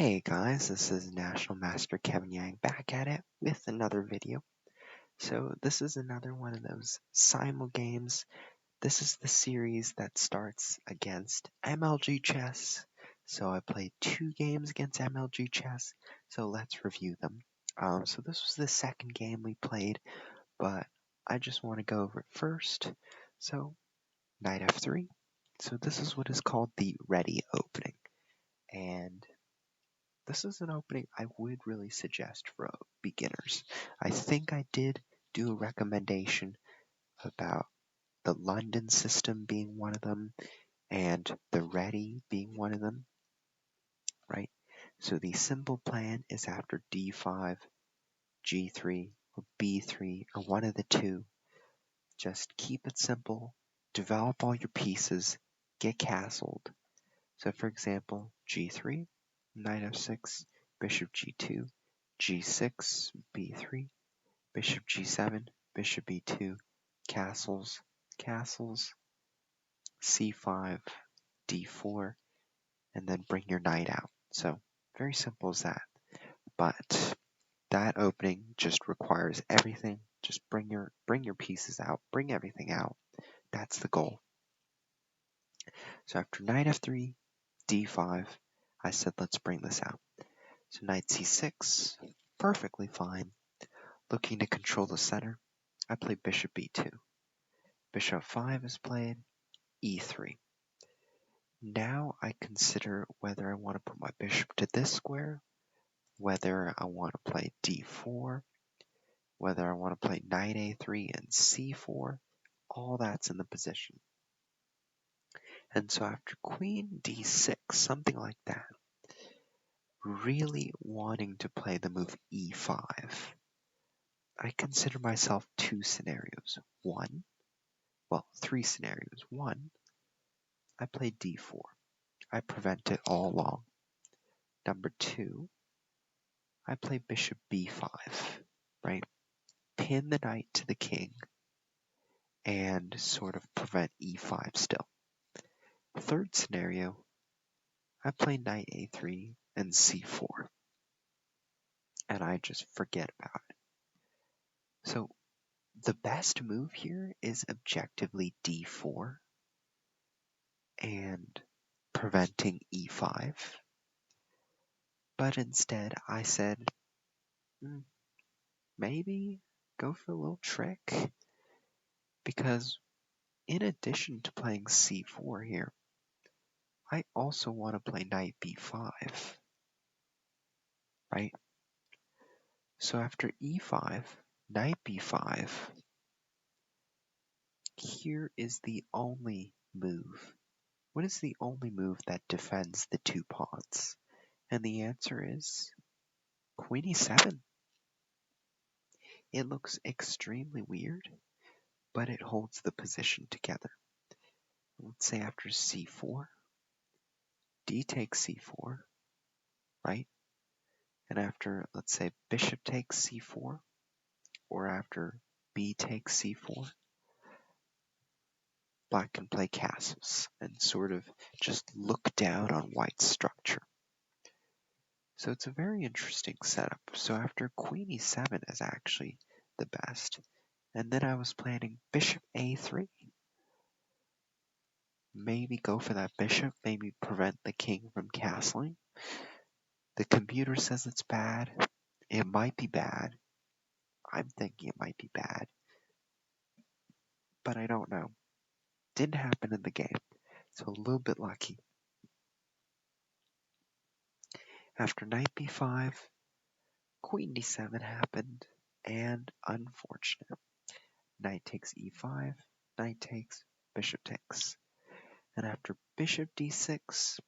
Hey guys, this is National Master Kevin Yang back at it with another video. So this is another one of those Simul games. This is the series that starts against MLG chess. So I played 2 games against MLG chess. So let's review them. So this was the second game we played, but I just want to go over it first. So knight f3. So this is what is called the ready opening. And this is an opening I would really suggest for beginners. I think I did do a recommendation about the London system being one of them and the ready being one of them, right? So the simple plan is after d5, g3, or b3, or one of the two. Just keep it simple, develop all your pieces, get castled. So for example, g3, knight f6, bishop g2, g6, b3, bishop g7, bishop b2, castles, castles, c5, d4, and then bring your knight out. So very simple as that. But that opening just requires everything. Just bring your pieces out, bring everything out. That's the goal. So after knight f3, d5, I said let's bring this out. So knight c6, perfectly fine. Looking to control the center, I play bishop b2. Bishop 5 is played, e3. Now I consider whether I want to put my bishop to this square, whether I want to play d4, whether I want to play knight a3 and c4. All that's in the position. And so after queen d6, something like that, really wanting to play the move e5, I consider myself 2 scenarios. Three scenarios. 1, I play d4. I prevent it all along. Number 2, I play bishop b5, right? Pin the knight to the king and sort of prevent e5 still. Third scenario, I play knight a3 and c4, and I just forget about it. So the best move here is objectively d4 and preventing e5. But instead, I said, maybe go for a little trick, because in addition to playing c4 here, I also want to play knight b5, right? So after e5, knight b5, here is the only move. What is the only move that defends the 2 pawns? And the answer is queen e7. It looks extremely weird, but it holds the position together. Let's say after c4, d takes c4, right? And after, let's say, bishop takes c4, or after b takes c4, black can play castles and sort of just look down on white's structure. So it's a very interesting setup. So after queen e7 is actually the best. And then I was planning bishop a3. Maybe go for that bishop, maybe prevent the king from castling. The computer says it's bad. It might be bad. I'm thinking it might be bad. But I don't know. Didn't happen in the game. So a little bit lucky. After knight b5, queen d7 happened, and unfortunate. Knight takes e5, knight takes, bishop takes. And after bishop d6,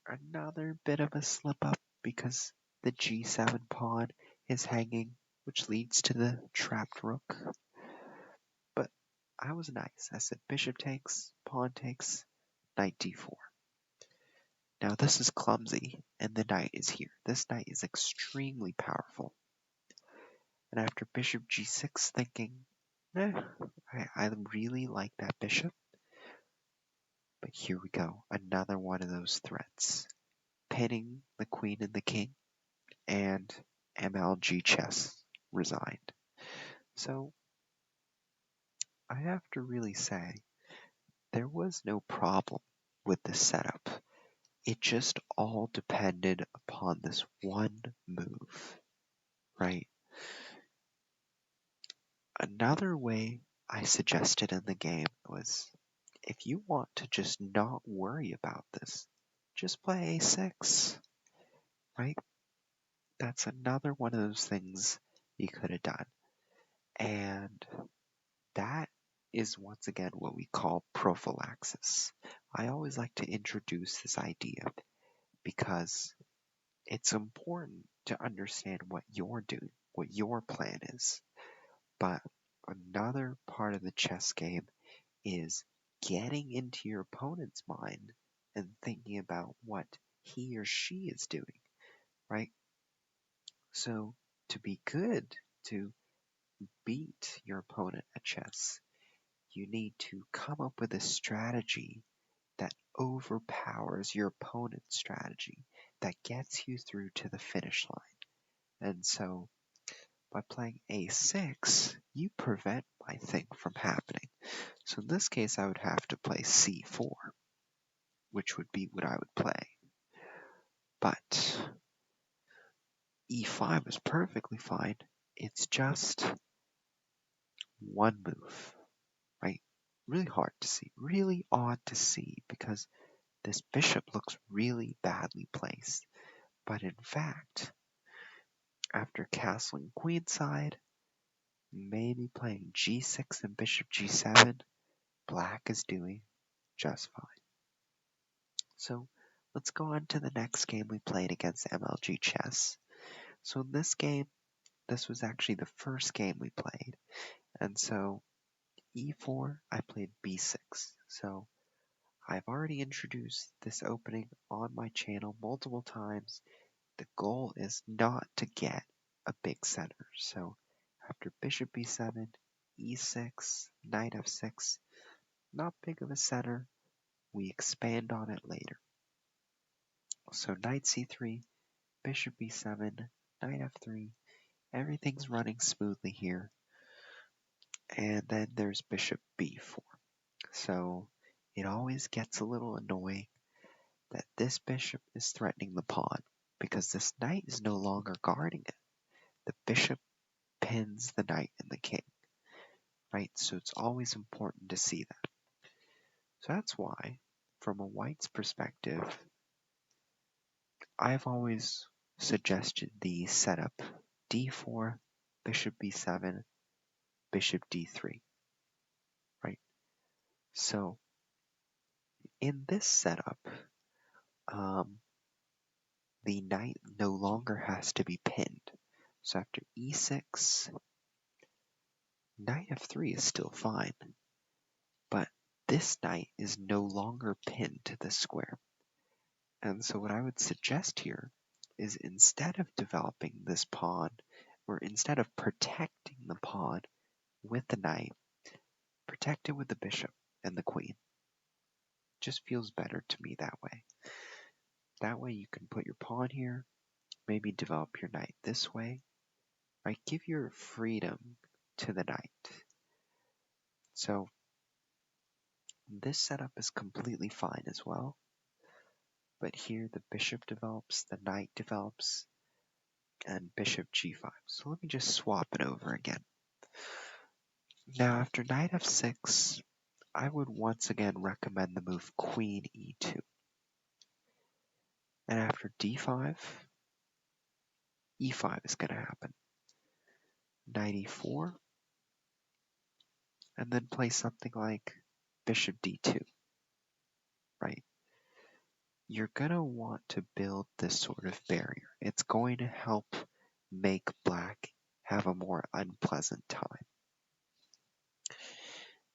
another bit of a slip up because the g7 pawn is hanging, which leads to the trapped rook. But I was nice. I said bishop takes, pawn takes, knight d4. Now this is clumsy, and the knight is here. This knight is extremely powerful. And after bishop g6, thinking, I really like that bishop. But here we go, another one of those threats. pinning the queen and the king, and MLG chess resigned. So I have to really say there was no problem with the setup. It just all depended upon this one move, right? Another way I suggested in the game was if you want to just not worry about this, just play a6, right? That's another one of those things you could have done. And that is once again what we call prophylaxis. I always like to introduce this idea because it's important to understand what you're doing, what your plan is. But another part of the chess game is getting into your opponent's mind and thinking about what he or she is doing, right? So to be good, to beat your opponent at chess, you need to come up with a strategy that overpowers your opponent's strategy, that gets you through to the finish line. And so by playing a6, you prevent my thing from happening. So in this case, I would have to play c4, which would be what I would play. But e5 is perfectly fine. It's just one move, right? Really hard to see, really odd to see because this bishop looks really badly placed. But in fact, after castling queenside, maybe playing g6 and bishop g7, black is doing just fine. So let's go on to the next game we played against MLG Chess. So in this game, this was actually the first game we played. And so e4, I played b6. So I've already introduced this opening on my channel multiple times. The goal is not to get a big center. So after bishop b7, e6, knight f6, not big of a center. We expand on it later. So knight c3, bishop b7, knight f3, everything's running smoothly here. And then there's bishop b4. So it always gets a little annoying that this bishop is threatening the pawn because this knight is no longer guarding it. The bishop pins the knight and the king, right? So it's always important to see that. So that's why, from a white's perspective, I've always suggested the setup d4, bishop b7, bishop d3, right? So in this setup, the knight no longer has to be pinned. So after e6, knight f3 is still fine, but this knight is no longer pinned to the square. And so what I would suggest here is instead of developing this pawn, or instead of protecting the pawn with the knight, protect it with the bishop and the queen. Just feels better to me that way. That way you can put your pawn here, maybe develop your knight this way, right? Give your freedom to the knight. So this setup is completely fine as well. But here the bishop develops, the knight develops, and bishop g5. So let me just swap it over again. Now after knight f6, I would once again recommend the move queen e2. And after d5, e5 is going to happen. Knight e4, and then play something like bishop d2, right? You're going to want to build this sort of barrier. It's going to help make black have a more unpleasant time.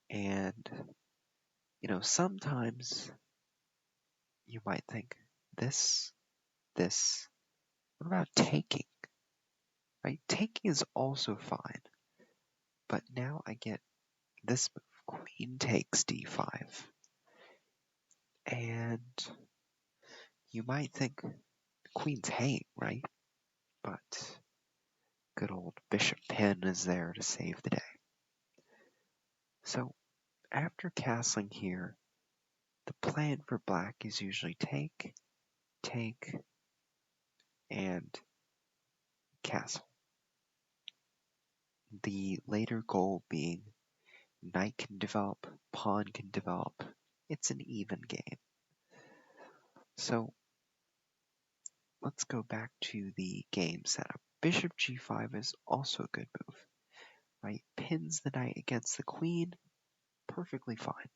And, sometimes you might think, what about taking? Right? Taking is also fine. But now I get this move, queen takes d5. And you might think, queen's hanging, right? But good old Bishop Pin is there to save the day. So after castling here, the plan for black is usually take, and castle. The later goal being knight can develop, pawn can develop. It's an even game. So let's go back to the game setup. Bishop g5 is also a good move, right? Pins the knight against the queen, perfectly fine.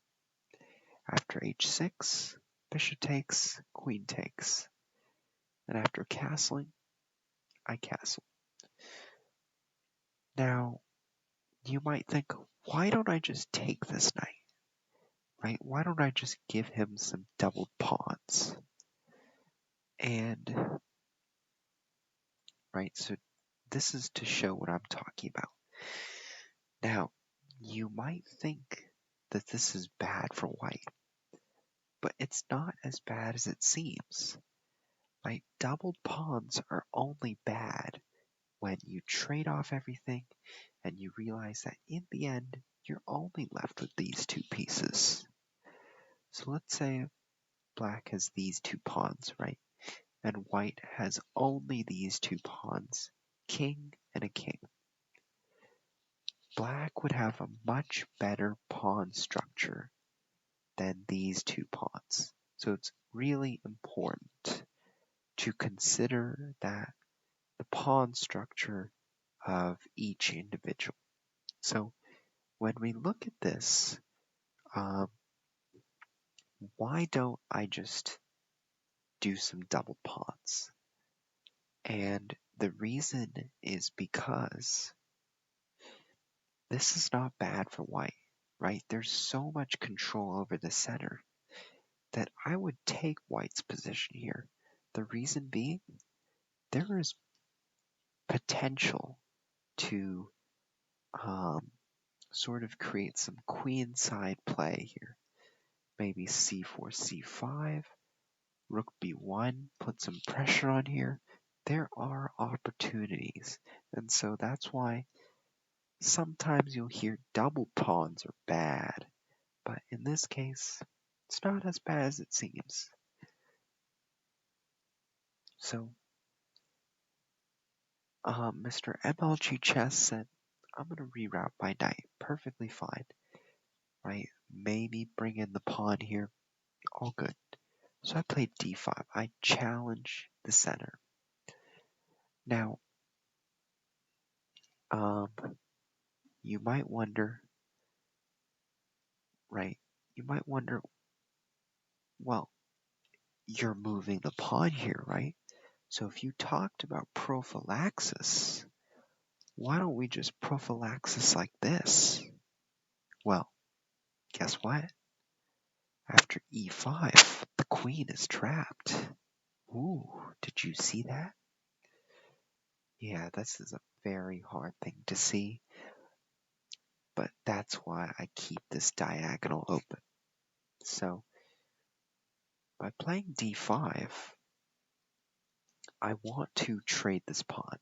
After h6, bishop takes, queen takes. And after castling, I castle. Now, you might think, why don't I just take this knight? Right? Why don't I just give him some doubled pawns? And, right, so this is to show what I'm talking about. Now, you might think that this is bad for white, but it's not as bad as it seems. Right? Doubled pawns are only bad when you trade off everything and you realize that in the end, you're only left with these two pieces. So let's say black has these two pawns, right? And white has only these two pawns, king and a king. Black would have a much better pawn structure than these two pawns. So it's really important to consider that the pawn structure of each individual. So when we look at this, why don't I just do some double pawns? And the reason is because this is not bad for white, right? There's so much control over the center that I would take white's position here. The reason being, there is potential to sort of create some queenside play here. Maybe c4, c5, rook b1, put some pressure on here. There are opportunities, and so that's why sometimes you'll hear double pawns are bad, but in this case, it's not as bad as it seems. So, Mr. MLG Chess said, I'm going to reroute my knight. Perfectly fine, right? Maybe bring in the pawn here. All good. So I played d5. I challenge the center. Now, you might wonder, right? You might wonder, well, you're moving the pawn here, right? So if you talked about prophylaxis, why don't we just prophylaxis like this? Well, guess what? After e5, the queen is trapped. Ooh, did you see that? Yeah, this is a very hard thing to see, but that's why I keep this diagonal open. So, by playing d5, I want to trade this pawn,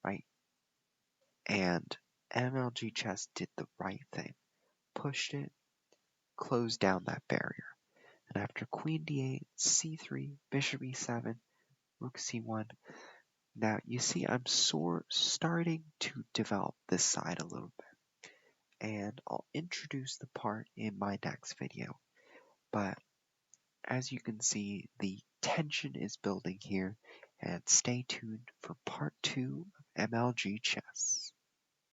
right? And MLG Chess did the right thing. Pushed it, closed down that barrier. And after queen d8, c3, bishop e7, rook c1. Now, you see I'm starting to develop this side a little bit. And I'll introduce the part in my next video. But as you can see, the tension is building here. And stay tuned for part 2 of MLG Chess.